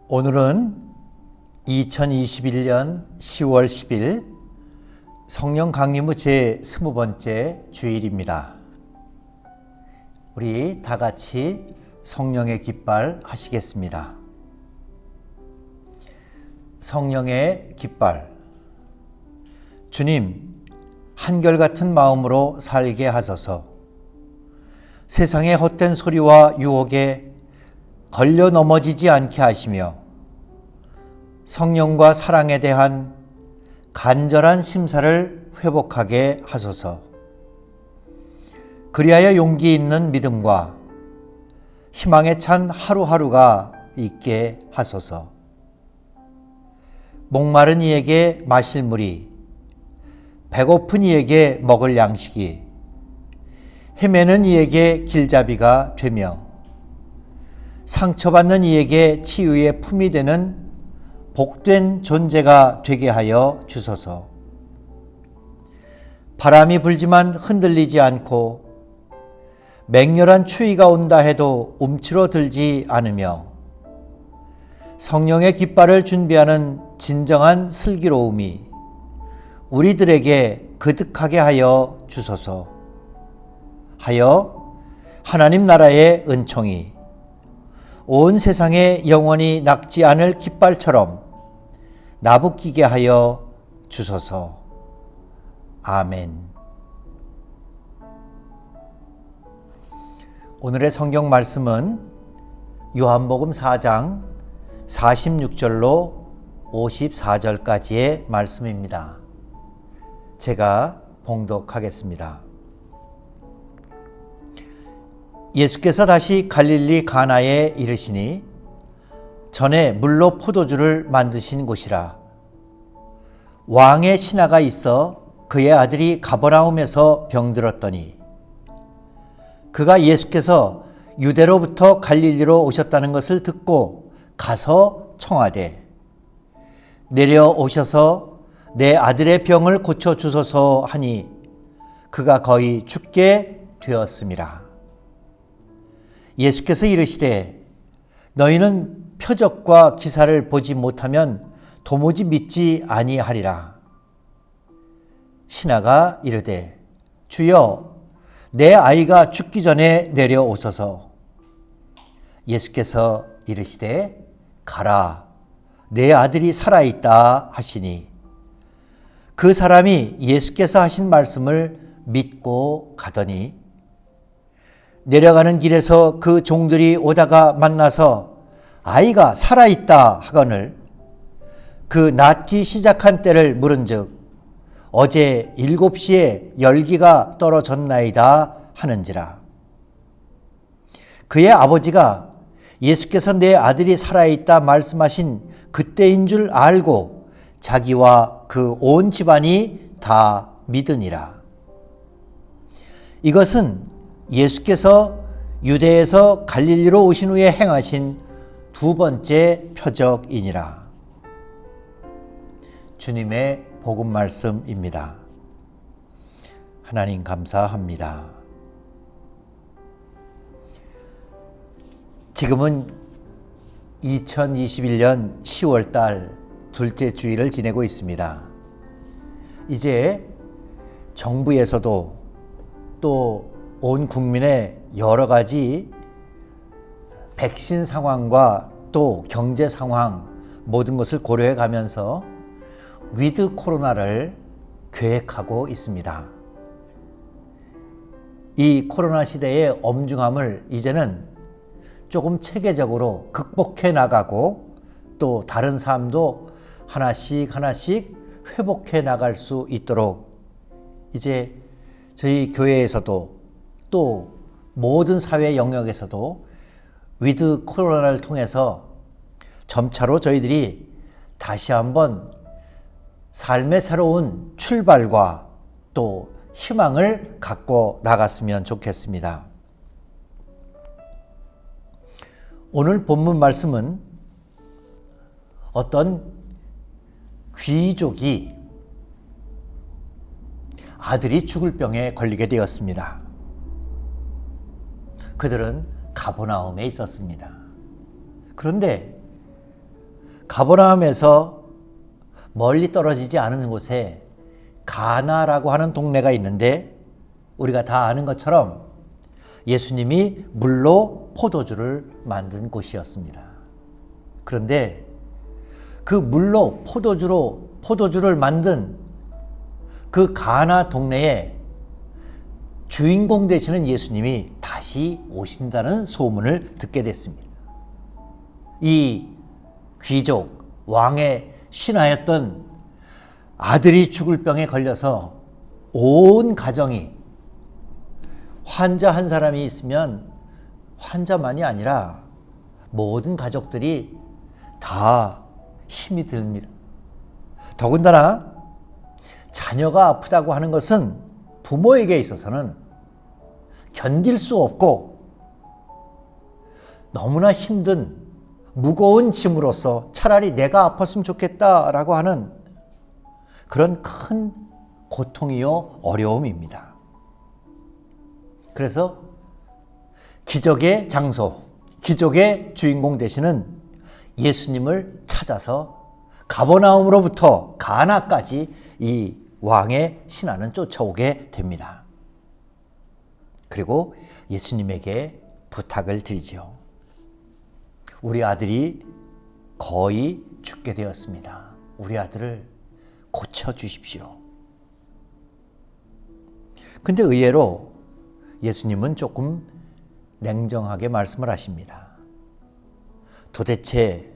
오늘은 2021년 10월 10일 성령 강림의 제 20번째 주일입니다. 우리 다 같이 성령의 깃발 하시겠습니다. 성령의 깃발. 주님, 한결같은 마음으로 살게 하소서. 세상의 헛된 소리와 유혹에 걸려 넘어지지 않게 하시며 성령과 사랑에 대한 간절한 심사를 회복하게 하소서. 그리하여 용기 있는 믿음과 희망에 찬 하루하루가 있게 하소서. 목마른 이에게 마실 물이, 배고픈 이에게 먹을 양식이, 헤매는 이에게 길잡이가 되며 상처받는 이에게 치유의 품이 되는 복된 존재가 되게 하여 주소서. 바람이 불지만 흔들리지 않고 맹렬한 추위가 온다 해도 움츠러들지 않으며 성령의 깃발을 준비하는 진정한 슬기로움이 우리들에게 그득하게 하여 주소서. 하여 하나님 나라의 은총이 온 세상에 영원히 낙지 않을 깃발처럼 나부끼게 하여 주소서. 아멘. 오늘의 성경 말씀은 요한복음 4장 46절로 54절까지의 말씀입니다. 제가 봉독하겠습니다. 예수께서 다시 갈릴리 가나에 이르시니 전에 물로 포도주를 만드신 곳이라. 왕의 신하가 있어 그의 아들이 가버나움에서 병들었더니 그가 예수께서 유대로부터 갈릴리로 오셨다는 것을 듣고 가서 청하되 내려오셔서 내 아들의 병을 고쳐주소서 하니 그가 거의 죽게 되었음이라. 예수께서 이르시되 너희는 표적과 기사를 보지 못하면 도무지 믿지 아니하리라. 신하가 이르되 주여 내 아이가 죽기 전에 내려오소서. 예수께서 이르시되 가라 내 아들이 살아있다 하시니 그 사람이 예수께서 하신 말씀을 믿고 가더니 내려가는 길에서 그 종들이 오다가 만나서 아이가 살아있다 하거늘 그 낫기 시작한 때를 물은즉 어제 7시에 열기가 떨어졌나이다 하는지라. 그의 아버지가 예수께서 내 아들이 살아있다 말씀하신 그때인 줄 알고 자기와 그 온 집안이 다 믿으니라. 이것은 예수께서 유대에서 갈릴리로 오신 후에 행하신 두 번째 표적이니라. 주님의 복음 말씀입니다. 하나님 감사합니다. 지금은 2021년 10월 달 둘째 주일을 지내고 있습니다. 이제 정부에서도 또 온 국민의 여러 가지 백신 상황과 또 경제 상황 모든 것을 고려해 가면서 위드 코로나를 계획하고 있습니다. 이 코로나 시대의 엄중함을 이제는 조금 체계적으로 극복해 나가고 또 다른 삶도 하나씩 회복해 나갈 수 있도록 이제 저희 교회에서도 또 모든 사회 영역에서도 위드 코로나를 통해서 점차로 저희들이 다시 한번 삶의 새로운 출발과 또 희망을 갖고 나갔으면 좋겠습니다. 오늘 본문 말씀은 어떤 귀족이 아들이 죽을 병에 걸리게 되었습니다. 그들은 가버나움에 있었습니다. 그런데 가버나움에서 멀리 떨어지지 않은 곳에 가나라고 하는 동네가 있는데, 우리가 다 아는 것처럼 예수님이 물로 포도주를 만든 곳이었습니다. 그런데 그 물로 포도주를 만든 그 가나 동네에 주인공 되시는 예수님이 다시 오신다는 소문을 듣게 됐습니다. 이 귀족, 왕의 신하였던 아들이 죽을 병에 걸려서 온 가정이, 환자 한 사람이 있으면 환자만이 아니라 모든 가족들이 다 힘이 듭니다. 더군다나 자녀가 아프다고 하는 것은 부모에게 있어서는 견딜 수 없고 너무나 힘든 무거운 짐으로서 차라리 내가 아팠으면 좋겠다라고 하는 그런 큰 고통이요 어려움입니다. 그래서 기적의 장소, 기적의 주인공 되시는 예수님을 찾아서 가버나움으로부터 가나까지 이 왕의 신하는 쫓아오게 됩니다. 그리고 예수님에게 부탁을 드리죠. 우리 아들이 거의 죽게 되었습니다. 우리 아들을 고쳐주십시오. 근데 의외로 예수님은 조금 냉정하게 말씀을 하십니다. 도대체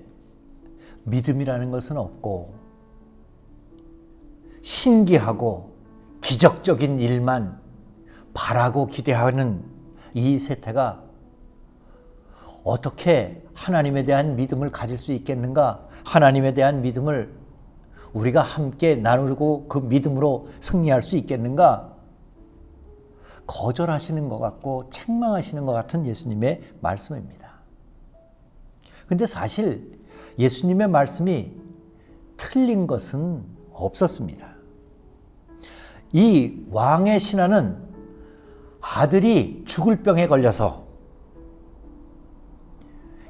믿음이라는 것은 없고 신기하고 기적적인 일만 바라고 기대하는 이 세태가 어떻게 하나님에 대한 믿음을 가질 수 있겠는가? 하나님에 대한 믿음을 우리가 함께 나누고 그 믿음으로 승리할 수 있겠는가? 거절하시는 것 같고 책망하시는 것 같은 예수님의 말씀입니다. 근데 사실 예수님의 말씀이 틀린 것은 없었습니다. 이 왕의 신하는 아들이 죽을 병에 걸려서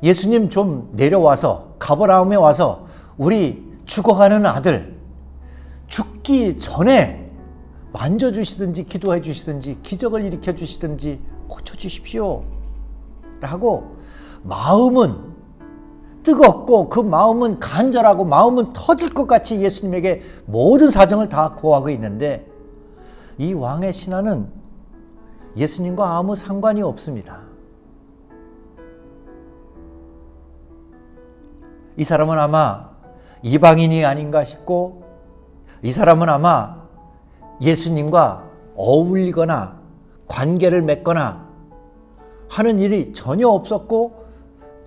예수님 좀 내려와서 가버나움에 와서 우리 죽어가는 아들 죽기 전에 만져주시든지 기도해 주시든지 기적을 일으켜 주시든지 고쳐주십시오 라고 마음은 뜨겁고 그 마음은 간절하고 마음은 터질 것 같이 예수님에게 모든 사정을 다 고하고 있는데 이 왕의 신하는 예수님과 아무 상관이 없습니다. 이 사람은 아마 이방인이 아닌가 싶고 이 사람은 아마 예수님과 어울리거나 관계를 맺거나 하는 일이 전혀 없었고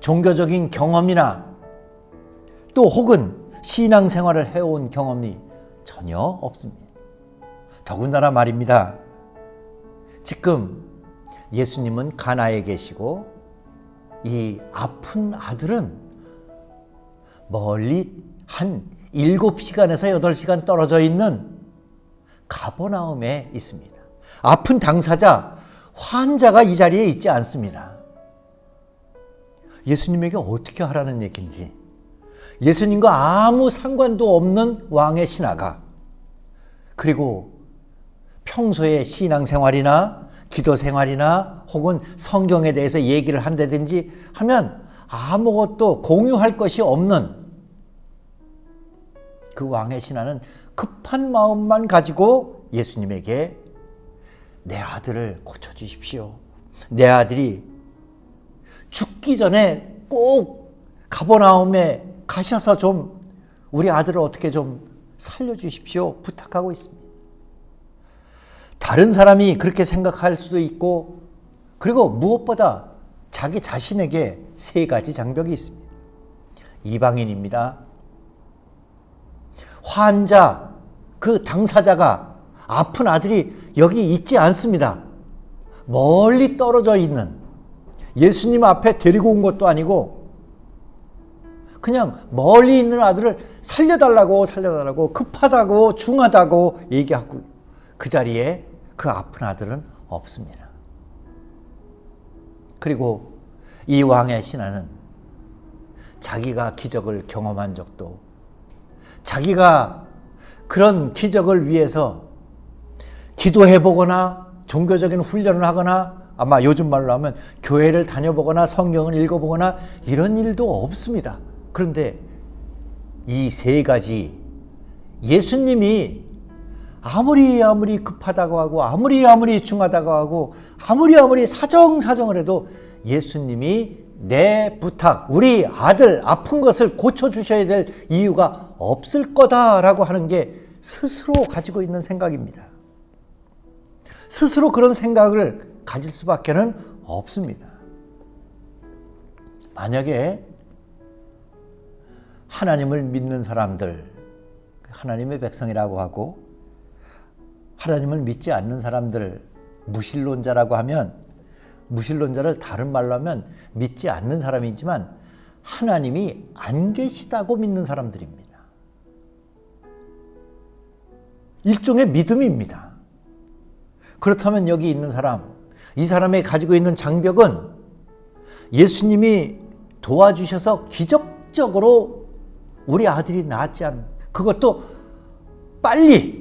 종교적인 경험이나 또 혹은 신앙생활을 해온 경험이 전혀 없습니다. 더군다나 말입니다. 지금 예수님은 가나에 계시고 이 아픈 아들은 멀리 한 7시간에서 8시간 떨어져 있는 가버나움에 있습니다. 아픈 당사자, 환자가 이 자리에 있지 않습니다. 예수님에게 어떻게 하라는 얘기인지, 예수님과 아무 상관도 없는 왕의 신하가, 그리고 평소에 신앙생활이나 기도생활이나 혹은 성경에 대해서 얘기를 한다든지 하면 아무것도 공유할 것이 없는 그 왕의 신하는 급한 마음만 가지고 예수님에게 내 아들을 고쳐주십시오. 내 아들이 죽기 전에 꼭 가버나움에 가셔서 좀 우리 아들을 어떻게 좀 살려주십시오. 부탁하고 있습니다. 다른 사람이 그렇게 생각할 수도 있고, 그리고 무엇보다 자기 자신에게 3가지 장벽이 있습니다. 이방인입니다. 환자, 그 당사자가, 아픈 아들이 여기 있지 않습니다. 멀리 떨어져 있는, 예수님 앞에 데리고 온 것도 아니고 그냥 멀리 있는 아들을 살려달라고 급하다고 중하다고 얘기하고 그 자리에 그 아픈 아들은 없습니다. 그리고 이 왕의 신하는 자기가 기적을 경험한 적도, 자기가 그런 기적을 위해서 기도해보거나 종교적인 훈련을 하거나, 아마 요즘 말로 하면 교회를 다녀보거나 성경을 읽어보거나 이런 일도 없습니다. 그런데 이 세 가지, 예수님이 아무리 급하다고 하고 아무리 중하다고 하고 아무리 사정을 해도 예수님이 내 부탁, 우리 아들 아픈 것을 고쳐주셔야 될 이유가 없을 거다라고 하는 게 스스로 가지고 있는 생각입니다. 스스로 그런 생각을 가질 수밖에는 없습니다. 만약에 하나님을 믿는 사람들, 하나님의 백성이라고 하고 하나님을 믿지 않는 사람들, 무신론자라고 하면, 무신론자를 다른 말로 하면 믿지 않는 사람이지만 하나님이 안 계시다고 믿는 사람들입니다. 일종의 믿음입니다. 그렇다면 여기 있는 사람, 이 사람이 가지고 있는 장벽은 예수님이 도와주셔서 기적적으로 우리 아들이 낫지 않은, 그것도 빨리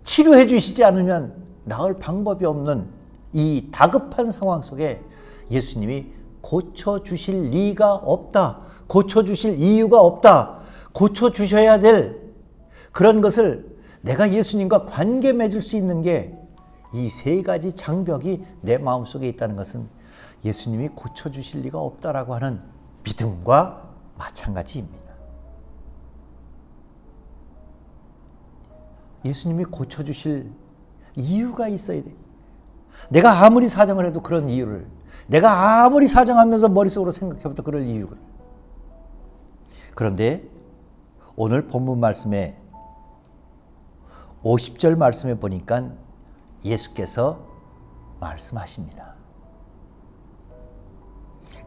치료해 주시지 않으면 나을 방법이 없는 이 다급한 상황 속에 예수님이 고쳐주실 리가 없다, 고쳐주실 이유가 없다, 고쳐주셔야 될 그런 것을 내가 예수님과 관계 맺을 수 있는 게 이 세 가지 장벽이 내 마음속에 있다는 것은 예수님이 고쳐주실 리가 없다라고 하는 믿음과 마찬가지입니다. 예수님이 고쳐주실 이유가 있어야 돼. 내가 아무리 사정을 해도 그런 이유를, 내가 아무리 사정하면서 머릿속으로 생각해봐도 그럴 이유를. 그런데 오늘 본문 말씀에 50절 말씀에 보니까 예수께서 말씀하십니다.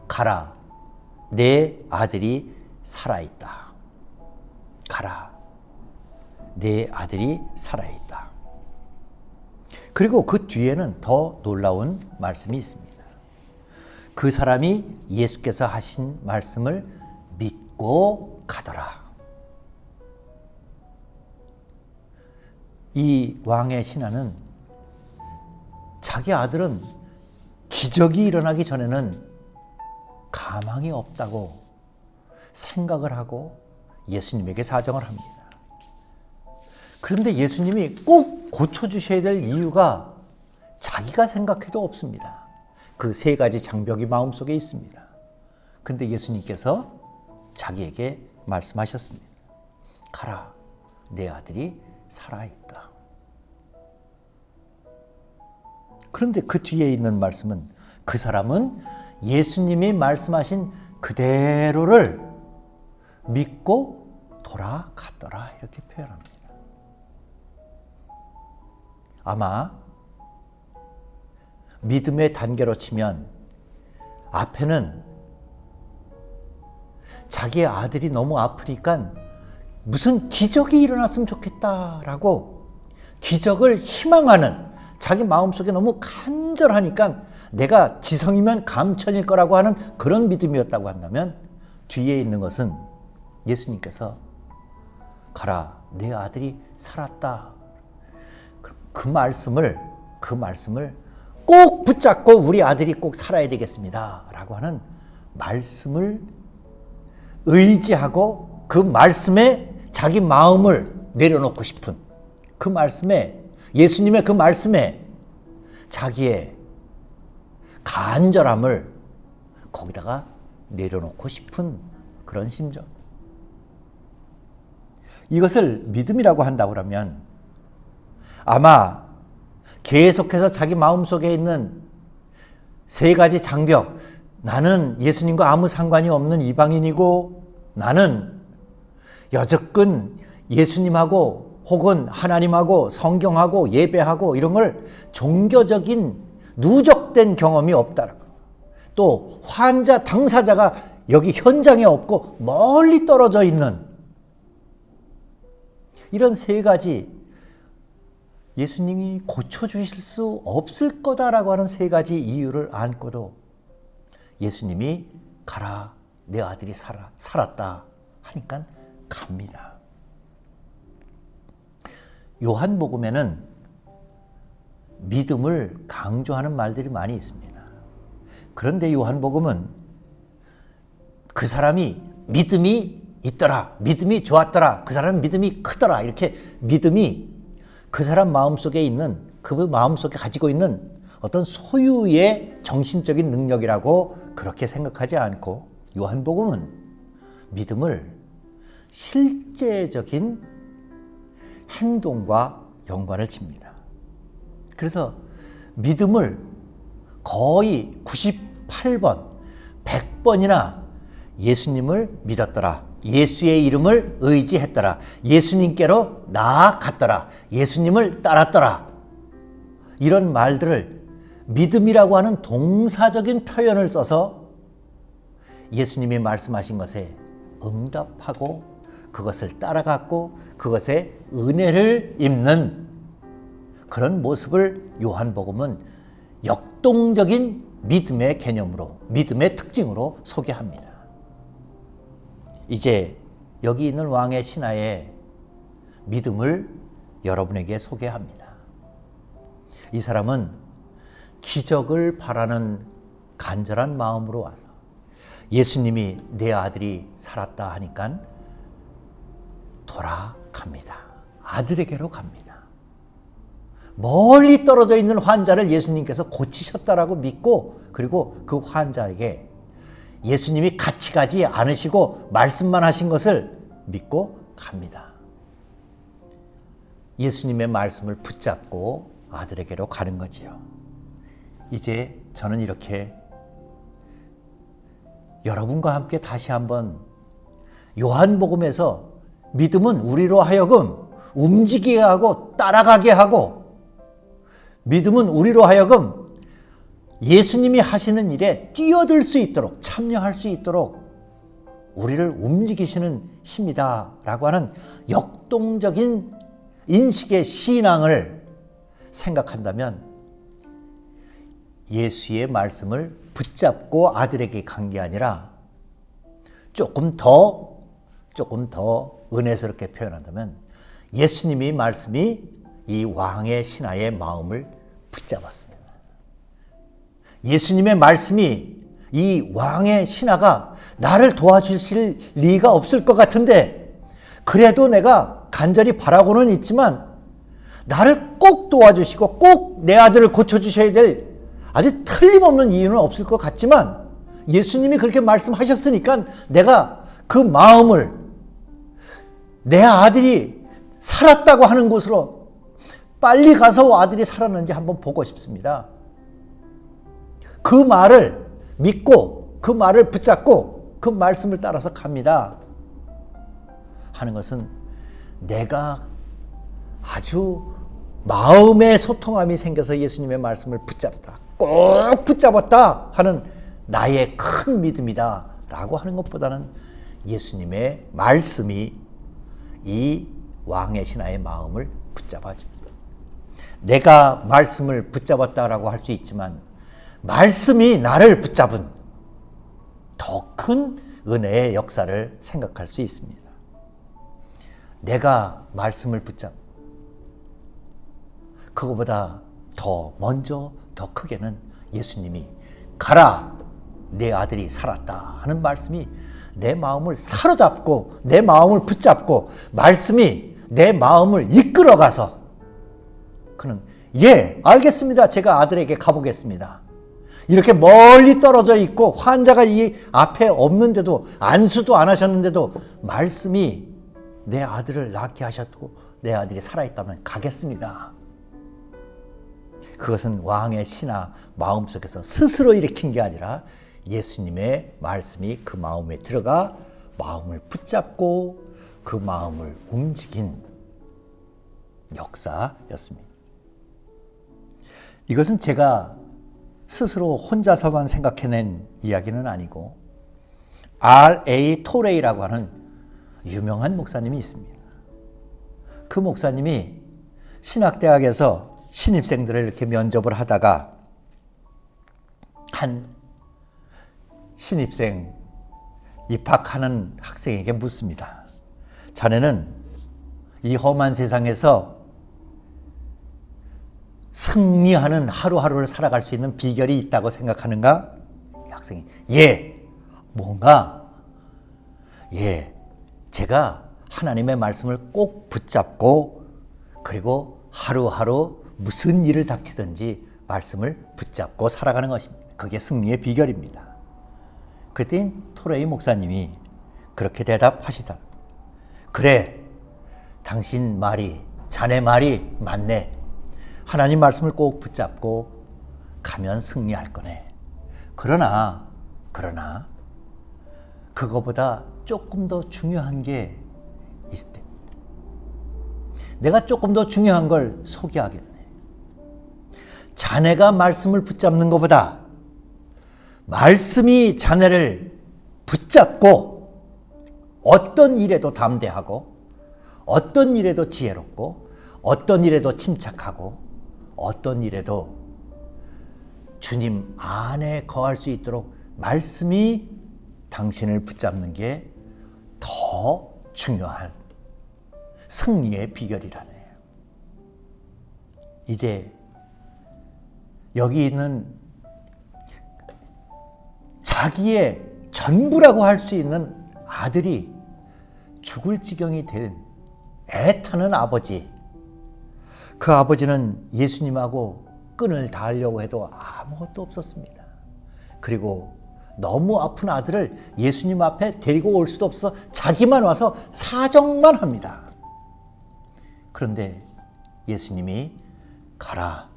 가라, 내 아들이 살아있다. 가라, 내 아들이 살아있다. 그리고 그 뒤에는 더 놀라운 말씀이 있습니다. 그 사람이 예수께서 하신 말씀을 믿고 가더라. 이 왕의 신하는 자기 아들은 기적이 일어나기 전에는 가망이 없다고 생각을 하고 예수님에게 사정을 합니다. 그런데 예수님이 꼭 고쳐주셔야 될 이유가 자기가 생각해도 없습니다. 그 세 가지 장벽이 마음속에 있습니다. 그런데 예수님께서 자기에게 말씀하셨습니다. 가라, 내 아들이 살아있다. 그런데 그 뒤에 있는 말씀은 그 사람은 예수님이 말씀하신 그대로를 믿고 돌아갔더라, 이렇게 표현합니다. 아마 믿음의 단계로 치면 앞에는 자기의 아들이 너무 아프니까 무슨 기적이 일어났으면 좋겠다라고 기적을 희망하는, 자기 마음속에 너무 간절하니까 내가 지성이면 감천일 거라고 하는 그런 믿음이었다고 한다면, 뒤에 있는 것은 예수님께서 가라, 내 아들이 살았다. 그 말씀을 꼭 붙잡고 우리 아들이 꼭 살아야 되겠습니다 라고 하는 말씀을 의지하고 그 말씀에 자기 마음을 내려놓고 싶은, 그 말씀에, 예수님의 그 말씀에 자기의 간절함을 거기다가 내려놓고 싶은 그런 심정. 이것을 믿음이라고 한다고 하면 아마 계속해서 자기 마음속에 있는 세 가지 장벽, 나는 예수님과 아무 상관이 없는 이방인이고, 나는 여적근 예수님하고 혹은 하나님하고 성경하고 예배하고 이런 걸 종교적인 누적된 경험이 없다라고, 또 환자 당사자가 여기 현장에 없고 멀리 떨어져 있는 이런 세 가지, 예수님이 고쳐주실 수 없을 거다라고 하는 세 가지 이유를 안고도 예수님이 가라, 내 아들이 살았다 하니까 갑니다. 요한복음에는 믿음을 강조하는 말들이 많이 있습니다. 그런데 요한복음은 그 사람이 믿음이 있더라, 믿음이 좋았더라, 그 사람 믿음이 크더라, 이렇게 믿음이 그 사람 마음속에 있는, 그 마음속에 가지고 있는 어떤 소유의 정신적인 능력이라고 그렇게 생각하지 않고, 요한복음은 믿음을 실제적인 행동과 연관을 칩니다. 그래서 믿음을 거의 98번, 100번이나 예수님을 믿었더라, 예수의 이름을 의지했더라, 예수님께로 나아갔더라, 예수님을 따랐더라, 이런 말들을 믿음이라고 하는 동사적인 표현을 써서 예수님이 말씀하신 것에 응답하고 그것을 따라갔고 그것에 은혜를 입는 그런 모습을 요한복음은 역동적인 믿음의 개념으로, 믿음의 특징으로 소개합니다. 이제 여기 있는 왕의 신하의 믿음을 여러분에게 소개합니다. 이 사람은 기적을 바라는 간절한 마음으로 와서 예수님이 내 아들이 살았다 하니까 돌아갑니다. 아들에게로 갑니다. 멀리 떨어져 있는 환자를 예수님께서 고치셨다라고 믿고, 그리고 그 환자에게 예수님이 같이 가지 않으시고 말씀만 하신 것을 믿고 갑니다. 예수님의 말씀을 붙잡고 아들에게로 가는 거지요. 이제 저는 이렇게 여러분과 함께 다시 한번 요한복음에서 믿음은 우리로 하여금 움직이게 하고 따라가게 하고, 믿음은 우리로 하여금 예수님이 하시는 일에 뛰어들 수 있도록, 참여할 수 있도록 우리를 움직이시는 힘이다 라고 하는 역동적인 인식의 신앙을 생각한다면, 예수의 말씀을 붙잡고 아들에게 간 게 아니라 조금 더 은혜스럽게 표현한다면, 예수님의 말씀이 이 왕의 신하의 마음을 붙잡았습니다. 예수님의 말씀이 이 왕의 신하가 나를 도와주실 리가 없을 것 같은데, 그래도 내가 간절히 바라고는 있지만 나를 꼭 도와주시고 꼭 내 아들을 고쳐주셔야 될 아주 틀림없는 이유는 없을 것 같지만, 예수님이 그렇게 말씀하셨으니까 내가 그 마음을 내 아들이 살았다고 하는 곳으로 빨리 가서 아들이 살았는지 한번 보고 싶습니다. 그 말을 믿고 그 말을 붙잡고 그 말씀을 따라서 갑니다 하는 것은, 내가 아주 마음의 소통함이 생겨서 예수님의 말씀을 붙잡았다, 꼭 붙잡았다 하는 나의 큰 믿음이다 라고 하는 것보다는, 예수님의 말씀이 이 왕의 신하의 마음을 붙잡아 줍니다. 내가 말씀을 붙잡았다라고 할 수 있지만, 말씀이 나를 붙잡은 더 큰 은혜의 역사를 생각할 수 있습니다. 내가 말씀을 그거보다 더 먼저, 더 크게는 예수님이 가라, 내 아들이 살았다 하는 말씀이 내 마음을 사로잡고 내 마음을 붙잡고, 말씀이 내 마음을 이끌어가서, 그는 예, 알겠습니다, 제가 아들에게 가보겠습니다, 이렇게 멀리 떨어져 있고 환자가 이 앞에 없는데도, 안수도 안 하셨는데도 말씀이 내 아들을 낫게 하셨고 내 아들이 살아있다면 가겠습니다. 그것은 왕의 신하 마음속에서 스스로 일으킨 게 아니라 예수님의 말씀이 그 마음에 들어가 마음을 붙잡고 그 마음을 움직인 역사였습니다. 이것은 제가 스스로 혼자서만 생각해낸 이야기는 아니고, R.A. 토레이라고 하는 유명한 목사님이 있습니다. 그 목사님이 신학대학에서 신입생들을 이렇게 면접을 하다가 한 신입생 입학하는 학생에게 묻습니다. 자네는 이 험한 세상에서 승리하는 하루하루를 살아갈 수 있는 비결이 있다고 생각하는가? 이 학생이 뭔가 제가 하나님의 말씀을 꼭 붙잡고 그리고 하루하루 무슨 일을 닥치든지 말씀을 붙잡고 살아가는 것입니다. 그게 승리의 비결입니다. 그랬더니 토레이 목사님이 그렇게 대답하시다. 그래, 당신 말이, 자네 말이 맞네. 하나님 말씀을 꼭 붙잡고 가면 승리할 거네. 그러나 그거보다 조금 더 중요한 게 있대. 내가 조금 더 중요한 걸 소개하겠네. 자네가 말씀을 붙잡는 것보다 말씀이 자네를 붙잡고 어떤 일에도 담대하고 어떤 일에도 지혜롭고 어떤 일에도 침착하고 어떤 일에도 주님 안에 거할 수 있도록 말씀이 당신을 붙잡는 게 더 중요한 승리의 비결이라네. 이제 여기 있는 자기의 전부라고 할 수 있는 아들이 죽을 지경이 된 애타는 아버지, 그 아버지는 예수님하고 끈을 닿으려고 해도 아무것도 없었습니다. 그리고 너무 아픈 아들을 예수님 앞에 데리고 올 수도 없어서 자기만 와서 사정만 합니다. 그런데 예수님이 가라,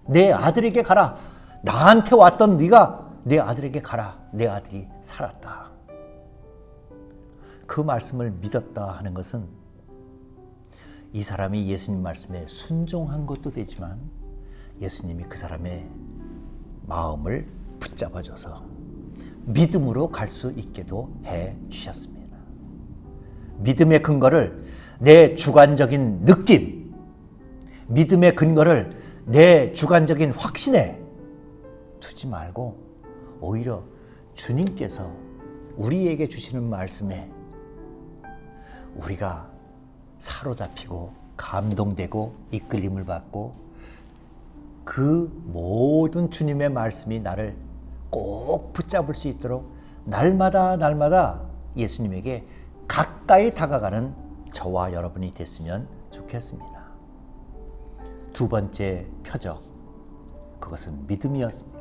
내 아들에게 가라, 나한테 왔던 네가 내 아들에게 가라, 내 아들이 살았다. 그 말씀을 믿었다 하는 것은 이 사람이 예수님 말씀에 순종한 것도 되지만 예수님이 그 사람의 마음을 붙잡아줘서 믿음으로 갈 수 있게도 해 주셨습니다. 믿음의 근거를 내 주관적인 느낌, 믿음의 근거를 내 주관적인 확신에 두지 말고 오히려 주님께서 우리에게 주시는 말씀에 우리가 사로잡히고 감동되고 이끌림을 받고 그 모든 주님의 말씀이 나를 꼭 붙잡을 수 있도록 날마다 예수님에게 가까이 다가가는 저와 여러분이 됐으면 좋겠습니다. 두 번째 표적, 그것은 믿음이었습니다.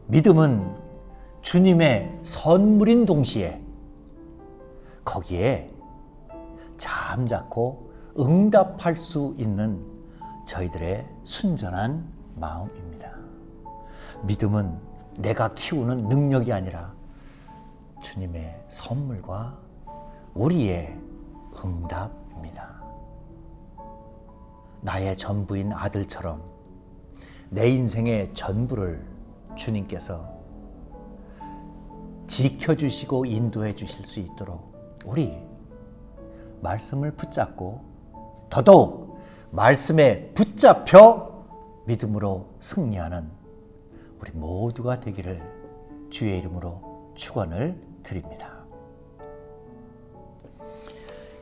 믿음은 주님의 선물인 동시에 거기에 잠자코 응답할 수 있는 저희들의 순전한 마음입니다. 믿음은 내가 키우는 능력이 아니라 주님의 선물과 우리의 응답입니다. 나의 전부인 아들처럼 내 인생의 전부를 주님께서 지켜주시고 인도해 주실 수 있도록 우리 말씀을 붙잡고 더더욱 말씀에 붙잡혀 믿음으로 승리하는 우리 모두가 되기를 주의 이름으로 축원을 드립니다.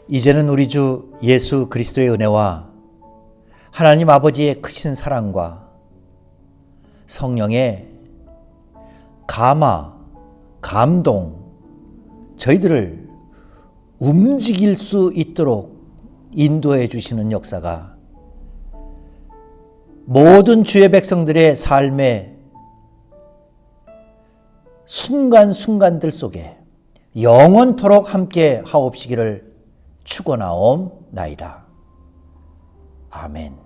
이제는 우리 주 예수 그리스도의 은혜와 하나님 아버지의 크신 사랑과 성령의 감동, 저희들을 움직일 수 있도록 인도해 주시는 역사가 모든 주의 백성들의 삶의 순간순간들 속에 영원토록 함께 하옵시기를 축원하옵나이다. 아멘.